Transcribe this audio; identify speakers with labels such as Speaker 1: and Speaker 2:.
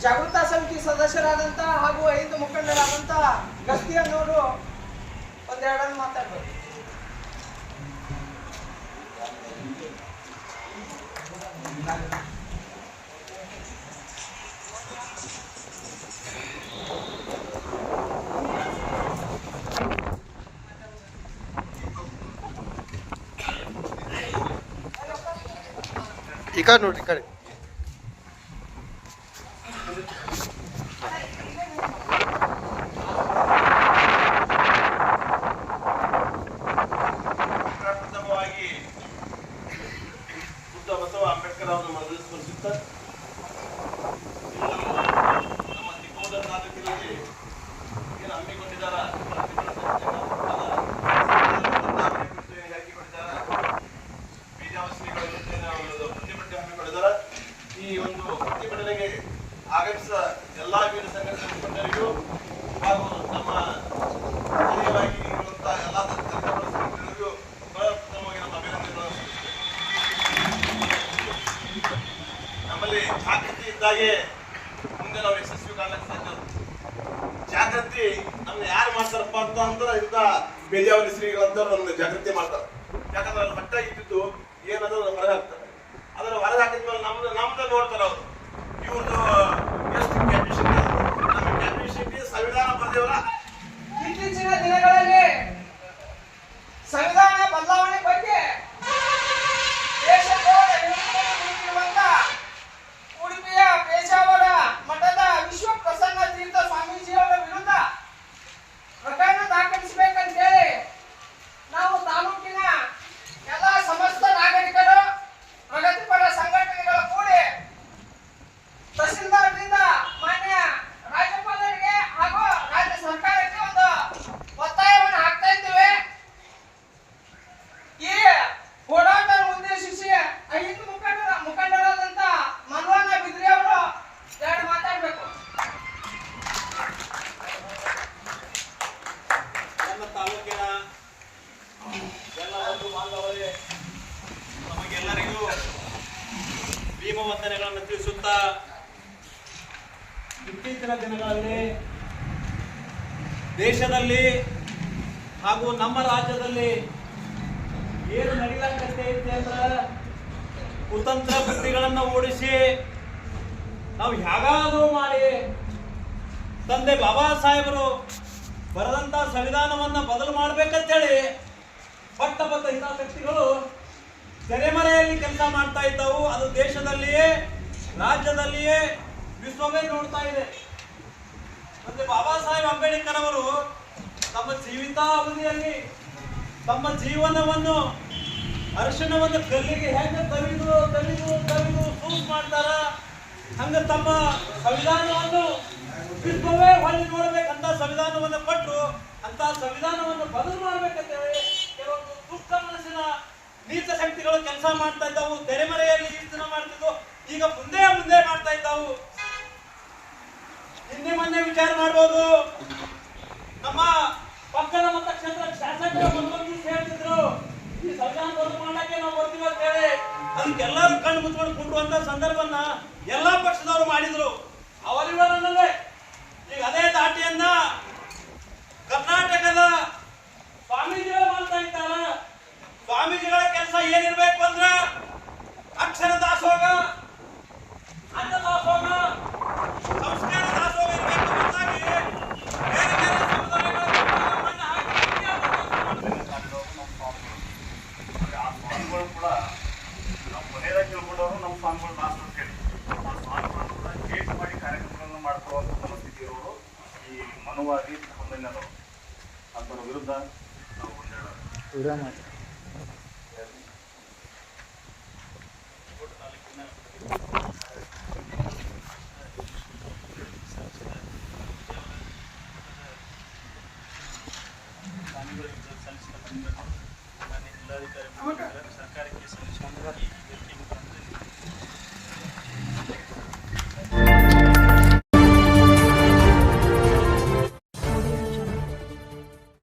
Speaker 1: ಜಾಗೃತ ಸಮಿತಿ ಸದಸ್ಯರಾದಂತಹ ಹಾಗೂ 5 ಮುಖಂಡರಾದಂತಹ ಗಸ್ತಿ ಅನ್ನೋರು ಒಂದೆರಡನ್ನು ಮಾತಾಡ್ಬೋದು.
Speaker 2: ಈ ಕಡೆ ನೋಡ್ರಿ, ಈ ಕಡೆ
Speaker 3: ಪ್ರಥಮವಾಗಿ ಬುದ್ಧ ಬಸವ ಅಂಬೇಡ್ಕರ್ ಅವರನ್ನು ಸ್ಮರಿಸುತ್ತಾ ನಮ್ಮ ತಿಕೋಟ ತಾಲೂಕಿನಲ್ಲಿ ಏನು ಹಮ್ಮಿಕೊಂಡಿದ್ದಾರ ಈ ಒಂದು ಪ್ರತಿಭಟನೆಗೆ ಆಗಮಿಸಿದ ಎಲ್ಲಾ ವಿವಿಧ ಸಂಘಟನೆ ಮುಖಂಡರಿಗೂ ಹಾಗೂ ನಮ್ಮ ಸ್ಥಳೀಯವಾಗಿ ಇರುವಂತಹ ಎಲ್ಲಾ ಸಂಘಟನೆಗಳಿಗೂ ಪ್ರಥಮವಾಗಿ ನಮ್ಮ ಅಭಿನಂದನೆಗಳನ್ನು ನಮ್ಮಲ್ಲಿ ಜಾಗೃತಿ ಇದ್ದಾಗೆ ಮುಂದೆ ನಾವು ಯಶಸ್ವಿ ಕಾಣಕ್ಕೆ ಸಾಧ್ಯ. ಜಾಗೃತಿ ನಮ್ಗೆ ಯಾರು ಮಾಡ್ತಾರಪ್ಪ ಅಂತಂದ್ರೆ ಇಂಥ ಬೇಜಾವರಿ ಶ್ರೀಗಳಂತವ್ರು ನಮ್ಗೆ ಜಾಗೃತಿ ಮಾಡ್ತಾರೆ. ಯಾಕಂದ್ರೆ ಅಲ್ಲಿ ಮಟ್ಟಾಗಿದ್ದು ಏನಾದ್ರೂ ಹೊರಗೆ ಹಾಕ್ತಾರೆ. ಅದನ್ನ ಹೊರಗೆ ಹಾಕಿದ್ಮೇಲೆ ನಮ್ದು ನೋಡ್ತಾರೆ ಅವರು. ಇವ್ರದ್ದು ಎಷ್ಟು ಕ್ಯಾಪಿಸಿಟಿ, ನಮ್ಮ ಕ್ಯಾಪಿಸಿಟಿ ಸಂವಿಧಾನ ಬರೆದೇವಲ್ಲ.
Speaker 1: ಇತ್ತೀಚಿನ ದಿನಗಳಲ್ಲಿ ಸಂವಿಧಾನ ಬದಲಾವಣೆ ಬಗ್ಗೆ ಉಡುಪಿಯ ಪೇಜಾವರ ಮಠದ ವಿಶ್ವ ಪ್ರಸನ್ನ ತೀರ್ಥ ಸ್ವಾಮೀಜಿಯವರ ವಿರುದ್ಧ ಪ್ರಕರಣ ದಾಖಲಿಸಬೇಕಂತೇಳಿ ನಾವು ತಾಲೂಕಿನ ಎಲ್ಲ ಸಮಸ್ತ ನಾಗರಿಕರು ಪ್ರಗತಿಪರ ಸಂಘಟನೆಗಳ ಕೂಡಿ ತಹಸೀಲ್ದಾರ್ರಿಂದ ಮಾನ್ಯ ರಾಜ್ಯಪಾಲರಿಗೆ ಹಾಗೂ ರಾಜ್ಯ ಸರ್ಕಾರಕ್ಕೆ ಒಂದು ಒತ್ತಾಯವನ್ನು ಹಾಕ್ತಾ ಇದ್ದೇವೆ. ಈ ಹೋರಾಟ ಉದ್ದೇಶಿಸಿ 5 ಮುಖಂಡರಾದಂತ ಮನ್ವಣ್ಣ ಬಿದ್ರಿ ಅವರು ಎರಡು ಮಾತಾಡ್ಬೇಕು.
Speaker 3: ನನ್ನ ತಾಲೂಕಿನ ಎಲ್ಲ ಒಂದು ಬಾಂಧವರೇ, ನಮಗೆಲ್ಲರಿಗೂ ಭೀಮ ವಂದನೆಗಳನ್ನು ತಿಳಿಸುತ್ತಾ, ಇತ್ತೀಚಿನ ದಿನಗಳಲ್ಲಿ ದೇಶದಲ್ಲಿ ಹಾಗೂ ನಮ್ಮ ರಾಜ್ಯದಲ್ಲಿ ಏನು ನಡೀಲಾಗತ್ತೆ ಅಂದ್ರೆ ಕುತಂತ್ರ ಬುದ್ಧಿಗಳನ್ನು ಓಡಿಸಿ ನಾವು ಹೇಗಾದರೂ ಮಾಡಿ ತಂದೆ ಬಾಬಾ ಸಾಹೇಬರು ಬರೆದಂತ ಸಂವಿಧಾನವನ್ನ ಬದಲು ಮಾಡ್ಬೇಕಂತೇಳಿ ಪಟ್ಟಬದ್ಧ ಹಿತಾಸಕ್ತಿಗಳು ತೆರೆಮರೆಯಲ್ಲಿ ಕೆಲಸ ಮಾಡ್ತಾ ಇದ್ದವು. ಅದು ದೇಶದಲ್ಲಿಯೇ ರಾಜ್ಯದಲ್ಲಿಯೇ ವಿಶ್ವವೇ ನೋಡ್ತಾ ಇದೆ. ಮತ್ತೆ ಬಾಬಾ ಸಾಹೇಬ್ ಅಂಬೇಡ್ಕರ್ ಅವರು ತಮ್ಮ ಜೀವಿತಾವಧಿಯಲ್ಲಿ ತಮ್ಮ ಜೀವನವನ್ನು ಅರಿಶಿಣವನ್ನು ಕಲ್ಲಿಗೆ ಹೆಂಗೆ ತವಿದು ಸೂಸ್ ಮಾಡ್ತಾರ, ಹಂಗ ತಮ್ಮ ಸಂವಿಧಾನವನ್ನು ವಿಶ್ವವೇ ಹೊಳ್ಳಿ ನೋಡ್ಬೇಕಂತ ಸಂವಿಧಾನವನ್ನು ಕೊಟ್ಟರು. ಅಂತ ಸಂವಿಧಾನವನ್ನು ಬದಲು ಮಾಡ್ಬೇಕಂತೇಳಿ ಕೆಲವೊಂದು ದುಷ್ಟ ಮನಸ್ಸಿನ ನೀಚ ಶಕ್ತಿಗಳು ಕೆಲಸ ಮಾಡ್ತಾ ಇದ್ದವು. ತೆರೆಮರೆಯಲ್ಲಿ ಈ ದಿನ ಮಾಡ್ತಿದ್ವು, ಈಗ ಮುಂದೆ ಮಾಡ್ತಾ ಇದ್ದವು. ಮೊನ್ನೆ ವಿಚಾರ ಮಾಡ್ಬೋದು, ನಮ್ಮ ಪಕ್ಕದ ಮತಕ್ಷೇತ್ರ ಶಾಸಕರು ಹೇಳ್ತಿದ್ರು ಈ ಸಂವಿಧಾನ ಬದಲು ಮಾಡಕ್ಕೆ ನಾವು ಬರ್ತೀವಿ ಅಂತ ಹೇಳಿ. ಅದಕ್ಕೆಲ್ಲರೂ ಕಣ್ಣು ಮುಚ್ಕೊಂಡು ಕುಂಡುವಂತ ಸಂದರ್ಭನ ಎಲ್ಲಾ ಪಕ್ಷದವರು ಮಾಡಿದ್ರು. ಅವರಿವರನ್ನಲ್ಲೇ ಈಗ ಅದೇ ದಾಟಿಯನ್ನ ಕರ್ನಾಟಕದ ಸ್ವಾಮೀಜಿಗಳು ಮಾಡ್ತಾ ಇದ್ದಾರ. ಸ್ವಾಮೀಜಿಗಳ ಕೆಲಸ ಏನಿರ್ಬೇಕು ಅಂದ್ರ ಅಕ್ಷರ ದಾಸೋಹ, ಅನ್ನ ದಾಸೋಹ, ಸಂಸ್ಕಾರ ದಾಸೋಹ ಇರಬೇಕು. ಹೊರತಾಗಿ ಬೇರೆ ಬೇರೆ ಸಮುದಾಯಗಳ ಮಣ್ಣು ಹಾಕಿ
Speaker 4: ಆ ಸ್ವಾಮಿಗಳು ಕೂಡ ನಾವು ಮನೆಯಾಗ ಕೇಳ್ಕೊಂಡವರು ನಮ್ಮ ಸ್ವಾಮಿಗಳು ಲಾಸ್ಟ್ ಅಂತ ಹೇಳಿ ಆ ಸ್ವಾಮಿಗಳು ಕೂಡ ಗೇಟ್ ಮಾಡಿ ಕಾರ್ಯಕ್ರಮಗಳನ್ನು ಮಾಡ್ಕೊಳ್ಳುವಂಥ ಮನಸ್ಥಿತಿ ಇರೋರು ಈ ಮನುವಾದಿ ಹೊಂದನೆಯವರು. ಅಂತರ ವಿರುದ್ಧ ನಾವು ಒಂದೆರಡು
Speaker 3: ಸರ್ಕಾರಕ್ಕೆ ಸಲ್ಲಿಸುವ